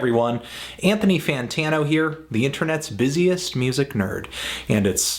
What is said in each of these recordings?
everyone, Anthony Fantano here, the internet's busiest music nerd, and it's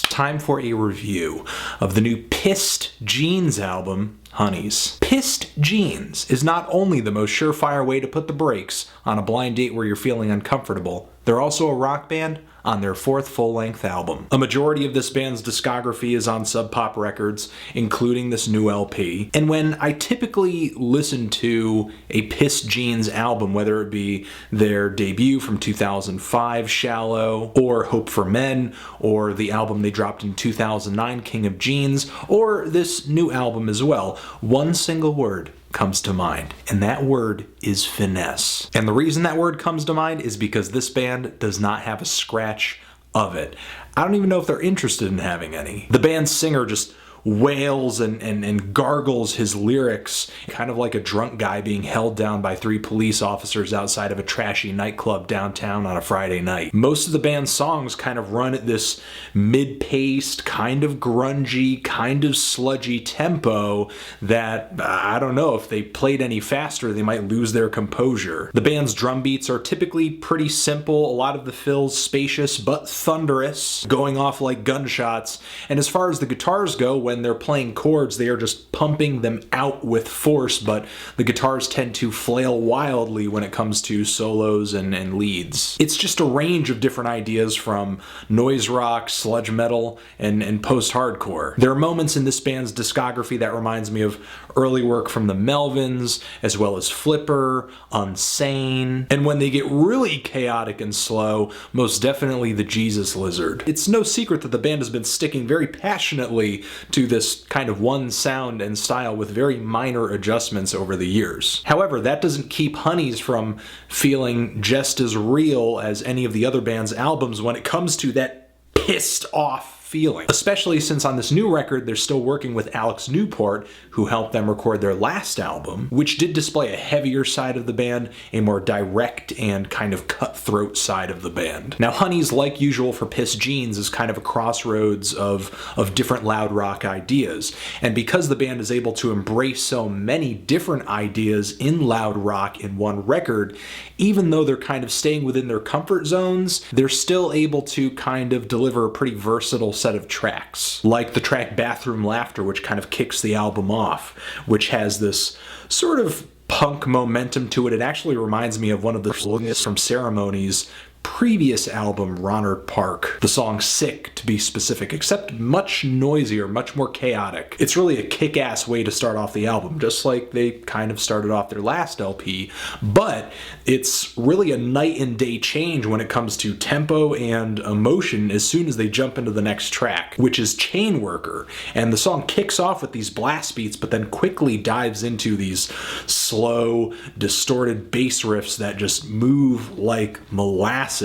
time for a review of the new Pissed Jeans album, Honeys. Pissed Jeans is not only the most surefire way to put the brakes on a blind date where you're feeling uncomfortable, they're also a rock band on their fourth full-length album. A majority of this band's discography is on Sub Pop Records, including this new LP. And when I typically listen to a Pissed Jeans album, whether it be their debut from 2005, Shallow, or Hope for Men, or the album they dropped in 2009, King of Jeans, or this new album as well, one single word comes to mind, and that word is finesse. And the reason that word comes to mind is because this band does not have a scratch of it. I don't even know if they're interested in having any. The band's singer just wails and gargles his lyrics, kind of like a drunk guy being held down by 3 police officers outside of a trashy nightclub downtown on a Friday night. Most of the band's songs kind of run at this mid-paced, kind of grungy, kind of sludgy tempo that, I don't know, if they played any faster they might lose their composure. The band's drum beats are typically pretty simple, a lot of the fills spacious but thunderous, going off like gunshots, and as far as the guitars go, when they're playing chords, they are just pumping them out with force, but the guitars tend to flail wildly when it comes to solos and leads. It's just a range of different ideas from noise rock, sludge metal, and post-hardcore. There are moments in this band's discography that reminds me of early work from the Melvins, as well as Flipper, Unsane, and when they get really chaotic and slow, most definitely the Jesus Lizard. It's no secret that the band has been sticking very passionately to this kind of one sound and style with very minor adjustments over the years. However, that doesn't keep Honeys from feeling just as real as any of the other band's albums when it comes to that pissed off feeling. Especially since on this new record they're still working with Alex Newport, who helped them record their last album, which did display a heavier side of the band, a more direct and kind of cutthroat side of the band. Now Honeys, like usual for Pissed Jeans, is kind of a crossroads of different loud rock ideas, and because the band is able to embrace so many different ideas in loud rock in one record, even though they're kind of staying within their comfort zones, they're still able to kind of deliver a pretty versatile set of tracks, like the track Bathroom Laughter, which kind of kicks the album off, which has this sort of punk momentum to it. It actually reminds me of one of the songs from Ceremony's previous album, Ronard Park. The song Sick, to be specific, except much noisier, much more chaotic. It's really a kick-ass way to start off the album, just like they kind of started off their last LP, but it's really a night and day change when it comes to tempo and emotion as soon as they jump into the next track, which is Chain Worker. And the song kicks off with these blast beats, but then quickly dives into these slow, distorted bass riffs that just move like molasses.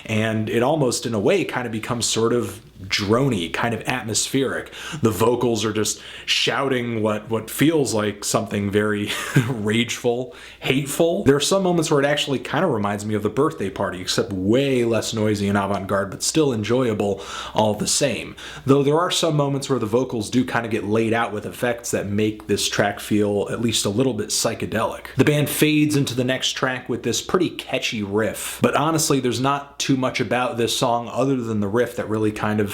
And it almost, in a way, kind of becomes sort of drony, kind of atmospheric. The vocals are just shouting what feels like something very rageful, hateful. There are some moments where it actually kind of reminds me of The Birthday Party, except way less noisy and avant-garde, but still enjoyable all the same. Though there are some moments where the vocals do kind of get laid out with effects that make this track feel at least a little bit psychedelic. The band fades into the next track with this pretty catchy riff, but honestly there's not too much about this song other than the riff that really kind of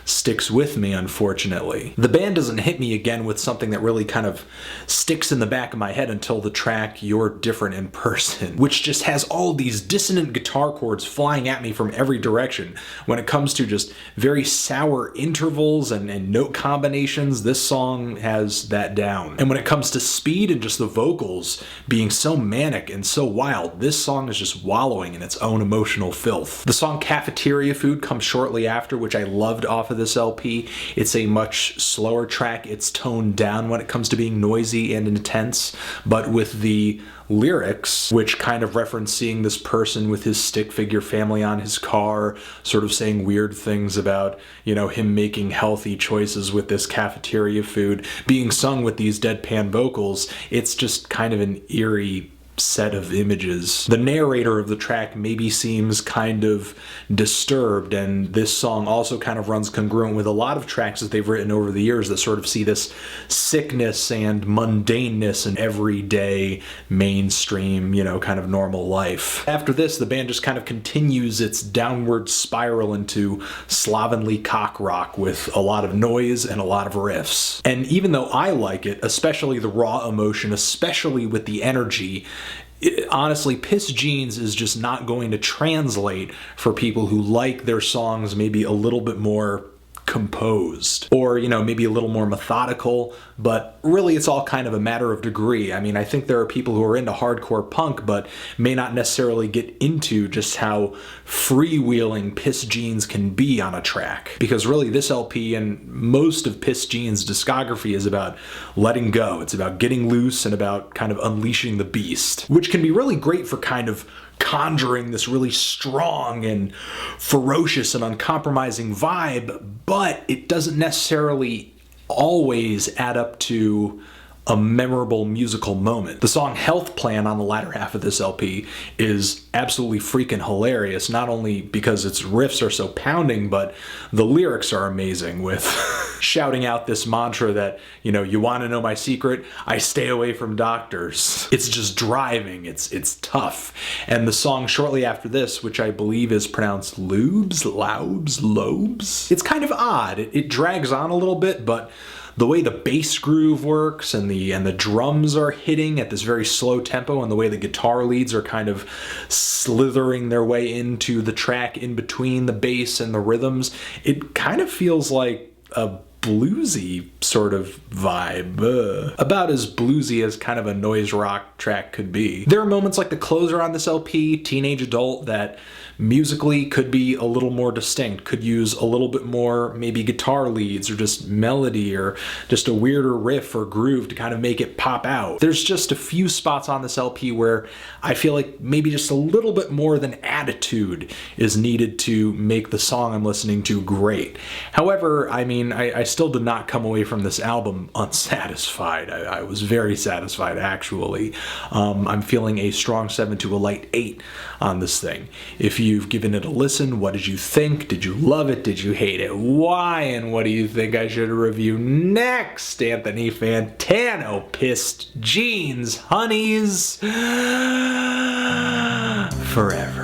sticks with me, unfortunately. The band doesn't hit me again with something that really kind of sticks in the back of my head until the track You're Different in Person, which just has all these dissonant guitar chords flying at me from every direction. When it comes to just very sour intervals and note combinations, this song has that down. And when it comes to speed and just the vocals being so manic and so wild, this song is just wallowing in its own emotional filth. The song Cafeteria Food comes shortly after, which I loved off of this LP. It's a much slower track. It's toned down when it comes to being noisy and intense, but with the lyrics, which kind of reference seeing this person with his stick figure family on his car, sort of saying weird things about, you know, him making healthy choices with this cafeteria food, being sung with these deadpan vocals. It's just kind of an eerie set of images. The narrator of the track maybe seems kind of disturbed, and this song also kind of runs congruent with a lot of tracks that they've written over the years that sort of see this sickness and mundaneness in everyday mainstream, kind of normal life. After this, the band just kind of continues its downward spiral into slovenly cock rock with a lot of noise and a lot of riffs. And even though I like it, especially the raw emotion, especially with the energy, honestly, Pissed Jeans is just not going to translate for people who like their songs maybe a little bit more composed, or maybe a little more methodical, but really it's all kind of a matter of degree. I mean, I think there are people who are into hardcore punk but may not necessarily get into just how freewheeling Pissed Jeans can be on a track, because really this LP and most of Pissed Jeans' discography is about letting go. It's about getting loose and about kind of unleashing the beast, which can be really great for kind of conjuring this really strong and ferocious and uncompromising vibe, but it doesn't necessarily always add up to a memorable musical moment. The song Health Plan on the latter half of this LP is absolutely freaking hilarious, not only because its riffs are so pounding, but the lyrics are amazing, with shouting out this mantra that, you want to know my secret? I stay away from doctors. It's just driving. It's tough. And the song shortly after this, which I believe is pronounced LOUBS, it's kind of odd. It drags on a little bit, but the way the bass groove works and the drums are hitting at this very slow tempo, and the way the guitar leads are kind of slithering their way into the track in between the bass and the rhythms, it kind of feels like a bluesy sort of vibe. About as bluesy as kind of a noise rock track could be. There are moments like the closer on this LP, Teenage Adult, that musically could be a little more distinct, could use a little bit more maybe guitar leads or just melody or just a weirder riff or groove to kind of make it pop out. There's just a few spots on this LP where I feel like maybe just a little bit more than attitude is needed to make the song I'm listening to great. However, I mean, I still did not come away from this album unsatisfied. I was very satisfied, actually. I'm feeling a strong 7 to a light 8 on this thing. If you've given it a listen, what did you think? Did you love it? Did you hate it? Why? And what do you think I should review next? Anthony Fantano, Pissed Jeans, honeys, forever.